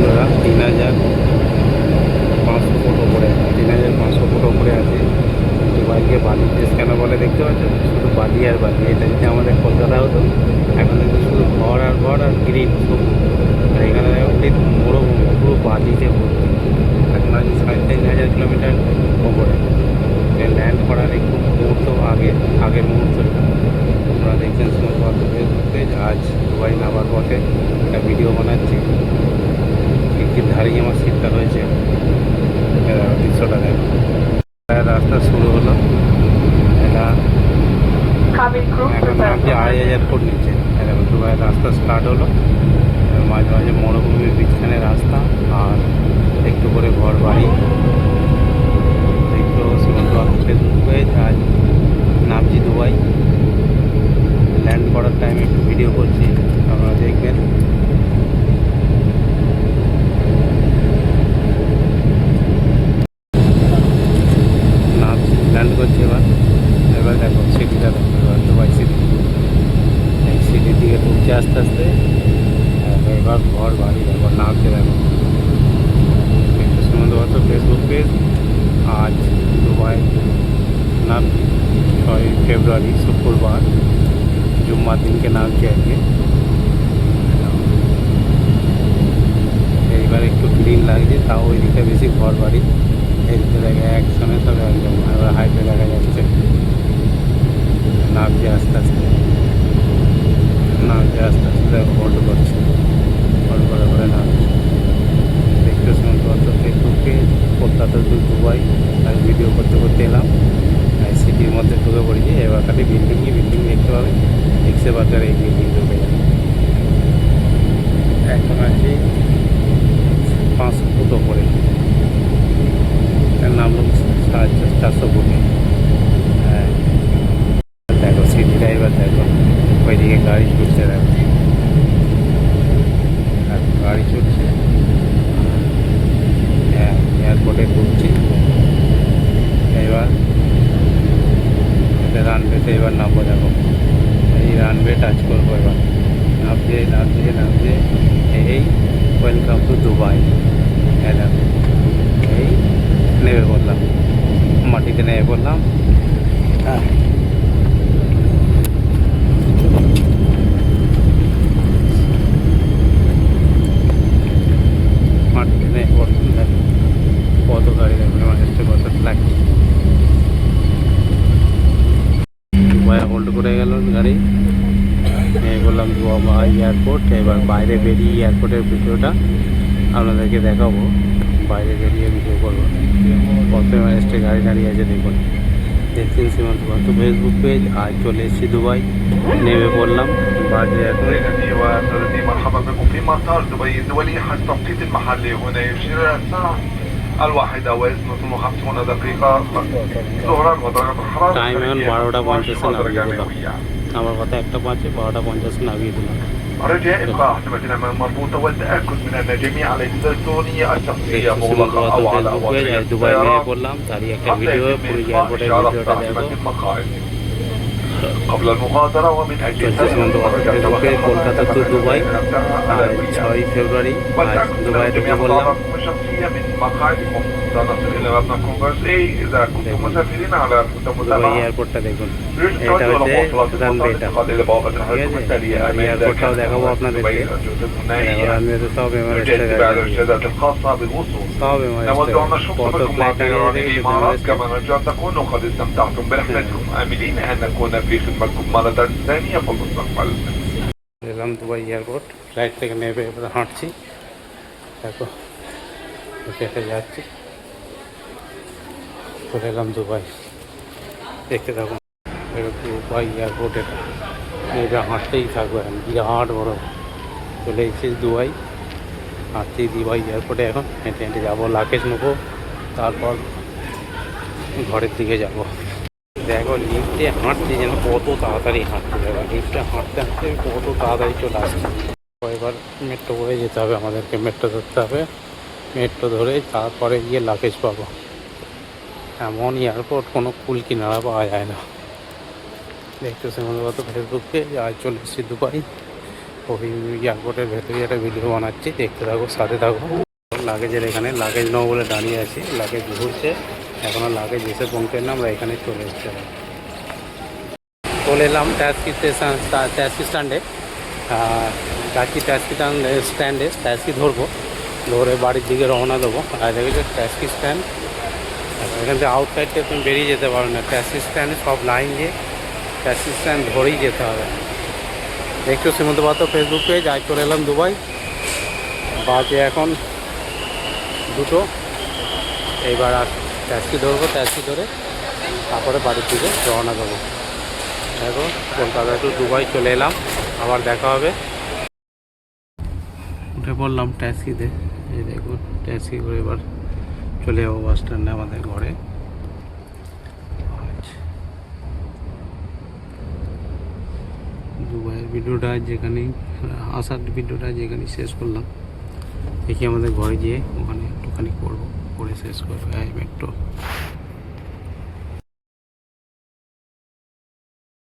বন্ধুরা 3,500 ফুট ওপরে, 3,500 ফুট ওপরে আছে। দুবাইকে বালি দেশ কেন বলে দেখতে পাচ্ছ, শুধু বালি আর বালি। এটা যদি আমাদের কলকাতা হতো, এখন কিন্তু শুধু ঘর আর ঘর আর গ্রিন সবুজ। আর এখানে দেখো মরুভূমি, পুরো বালিতে ভর্তি। এখন আছে 3,500 কিলোমিটার ওপরে। ল্যান্ড করার একটু মুহূর্ত আগের মুহূর্তটা আপনারা দেখছেন সময় ফেসবুক পেজ। আজ দুবাই নামার পথে একটা ভিডিও বানাচ্ছি। খিড়কির ধারেই আমার সিটটা রয়েছে, দৃশ্যটা দেখো। রাস্তা শুরু হলো, এটা এখন নামছে 2,500 ফুট নিচে। দেখো দুবাইয়ের রাস্তা স্টার্ট হলো। মাঝে মাঝে মরুভূমির বিছখানে রাস্তা আর একটু করে ঘর বাড়ি। দেখতো সীমান্ত ফেসবুক পেজ। আজ নামছি দুবাই। ল্যান্ড করার টাইমে একটু ভিডিও করছি, আপনারা দেখবেন। ল্যান্ড করছি এবার দেখো সিটিটা দেখো, এবার দুবাই সিটি। এই সিটির দিকে ঢুকছে আস্তে আস্তে। এবার ঘর বাড়ি দেখো, নামছে দেখো। একটু সুন্দর ফেসবুক পেজ। আজ দুবাই নামছি 6 ফেব্রুয়ারি শুক্রবার, জুম্মার দিনকে নামছি আজকে। এইবার একটু ক্লিন লাগছে, তাও ওই দিকটা বেশি ঘর বাড়ি। এই দিকে দেখে একসঙ্গে সব একদম। এবার হাইটে দেখা যাচ্ছে নামছে আস্তে আস্তে, দেখো হোল্ড করছে, হোল্ড করে নামছে। দেখতে শুনতে ফেসবুকে কলকাতা টু দুবাই আর ভিডিও করতে করতে এলাম। সিটির মধ্যে ঢুকে পড়েছি। এবার খালি বিল্ডিং দেখতে পাবে। এক্সে বাজারে এই বিল্ডিং ঢুকে যাবে। এখন আছি 500 ফুট ওপরে, নামলো 450 ফুটে। হ্যাঁ দেখো সিটিটা এবার দেখো, ওইদিকে গাড়ি ছুটছে দেখো, গাড়ি ছুটছে। হ্যাঁ এয়ারপোর্টে ঢুকছি এবার। রানওয়েতে এবার নামবো দেখো, এই রানওয়ে টাচ করবো এবার। নামছে এই ওয়েলকাম টু দুবাই। হ্যাঁ দেখো, এই নেমে পড়লাম, মাটিতে নেমে পড়লাম। হ্যাঁ মাটিতে নেমে পড়লাম। দেখো কত গাড়ি দেখো, মানুষটা কত লাগছে। দুবাই হোল্ড করে গেল গাড়ি। বললাম দুবাই এয়ারপোর্ট। এবার বাইরে বেরিয়ে এয়ারপোর্টের ভিডিওটা আপনাদেরকে দেখাবো। বাইরে বেরিয়ে ভিডিও করবো। কত এমারেস্টে গাড়ি দাঁড়িয়ে আছে দেখুন, দেখছেন সীমান্ত ফেসবুক পেজ। আজ চলে এসেছি দুবাই, নেমে পড়লাম। বাজে এখন مرحبا بكم في مطار دبي الدولي. حجز التوقيت المحلي هنا يشير الساعة 1:52 دقيقة ظهرا ودرجة الحرارة টাইম এখন 12:50 নামিয়ে দিলাম। আমার কথা 1:05, 12:50 নামিয়ে দিলাম। رجاء إبقاء حساباتنا المربوطة والتأكد من أن جميع الأجهزة الإلكترونية الشخصية مغلقة أو على أواصر السيارة حتى يتم إلقاء إشارة تعليمات المقاعد قبل المغادرة. ومن أجل কলকাতা টু দুবাই 6 ফেব্রুয়ারি। আজ দুবাই ঢুকে পড়লাম। شخصية من مقاعدكم سنصل إلى مبنى كونغرسي. إذا كنتم مسافرين على দুবাই এয়ারপোর্টটা দেখুন, এটা হচ্ছে রানওয়েটা। ঠিক আছে, এয়ারপোর্টটাও দেখাবো আপনাদেরকে। রানওয়েতে সব এমারেস্টের গাড়ি, সব এমারেস্টের। কত ফ্লাইট দাঁড়িয়ে كما نرجو أن تكونوا قد استمتعتم برحلتكم آملين أن نكون في خدمتكم مرة ثانية في المستقبل. এলাম দুবাই এয়ারপোর্ট। ফ্লাইট থেকে নেমে এবার হাঁটছি দেখো, হেঁটে যাচ্ছি। চলে এলাম দুবাই, দেখতে থাকুন। দুবাই এয়ারপোর্ট এটা হাঁটতেই থাকবো এখন, বিরাট বড়। চলে এসেছি দুবাই, হাঁটতেই দুবাই এয়ারপোর্টে। এখন হেঁটে হেঁটে যাবো, লাগেজ নেবো, তারপর ঘরের দিকে যাব। দেখো লিফটে হাঁটতে যেন কত তাড়াতাড়ি হাঁটতে যাবে, লিফটে হাঁটতে হাঁটতে কত তাড়াতাড়ি চলে আসছে। এবার মেট্রো করে যেতে হবে আমাদেরকে, মেট্রো ধরতে হবে। মেট্রো ধরে তারপরে গিয়ে লাগেজ পাবো। এমন এয়ারপোর্ট, কোনো কুল কিনারা পাওয়া যায় না। দেখতেছি মনে ফেসবুকে আজ চলে এসেছি দুবাই। ওই এয়ারপোর্টের ভেতরে একটা ভিডিও বানাচ্ছি, দেখতে থাকো, সাথে থাকো। লাগেজের এখানে লাগেজ নেবো বলে দাঁড়িয়ে আছি, লাগেজ ঘুরছে, এখনও লাগেজ এসে পৌঁছায় না, আমরা এখানে চলে এসছি। চলে এলাম ট্যাক্সি স্টেশন, ট্যাক্সি স্ট্যান্ডে, ট্যাক্সি ধরবো, ধরে বাড়ির দিকে রওনা দেবো। আর দেখেছো ট্যাক্সি স্ট্যান্ড, এখান থেকে আউটসাইডটা তুমি বেরিয়ে যেতে পারো না, ট্যাক্সি স্ট্যান্ডে সব লাইন দিয়ে ট্যাক্সি স্ট্যান্ড ধরেই যেতে হবে। দেখছো শ্রীমন্ত পাত্র ফেসবুক পেজ, আজ চলে এলাম দুবাই, বাজে এখন 2টো। এইবার আর ট্যাক্সি ধরবো, ট্যাক্সি ধরে তারপরে বাড়ির দিকে রওনা দেবো। দেখো কলকাতা টু দুবাই চলে এলাম, আবার দেখা হবে। উঠে পড়লাম ট্যাক্সিতে, এই দেখুন ট্যাক্সি করে এবার চলে যাবো বাস স্ট্যান্ডে আমাদের ঘরে। দুবাইয়ের ভিডিওটা যেখানেই, আসার ভিডিওটা যেখানেই শেষ করলাম, দেখি আমাদের ঘরে গিয়ে ওখানে একটুখানি করবো, করে শেষ করবো। মেট্রো